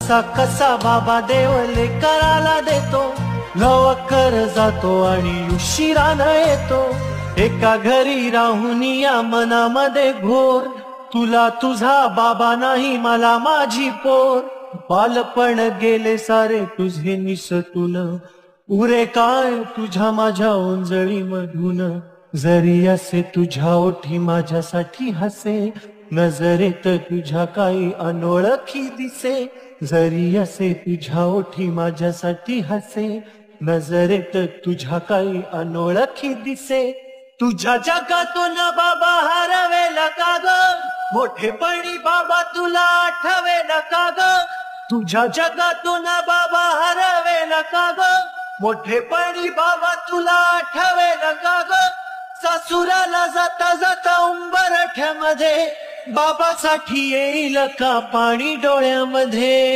कसा कसा बाबा देवले कराला देतो, लवकर जातो आणि उशिरानं येतो. एका घरी राहून या मनामध्ये घोर, तुला तुझा बाबा नाही मला माझी पोर. बालपण गेले सारे तुझे निसटून, उरे काय तुझ्या माझ्या ओंजळी मधून. जरी असे तुझ्या ओठी माझ्यासाठी हसे, नजरेत तुझ्या काही अनोळखी दिसे. जरी असे तुझ्या ओठी माझ्यासाठी हसे, नजरेत तुझ्या काही अनोळखी दिसे. तुझ्या जगातून बाबा हरवेल का ग, मोठेपणी बाबा तुला आठवेल का ग. तुझ्या जगातून बाबा हरवेल का ग, मोठेपणी बाबा तुला आठवेल का ग. सासुराला जाता जाता उंबरठ्यामध्ये बाबासाठी येईल का पाणी डोळ्यामध्ये.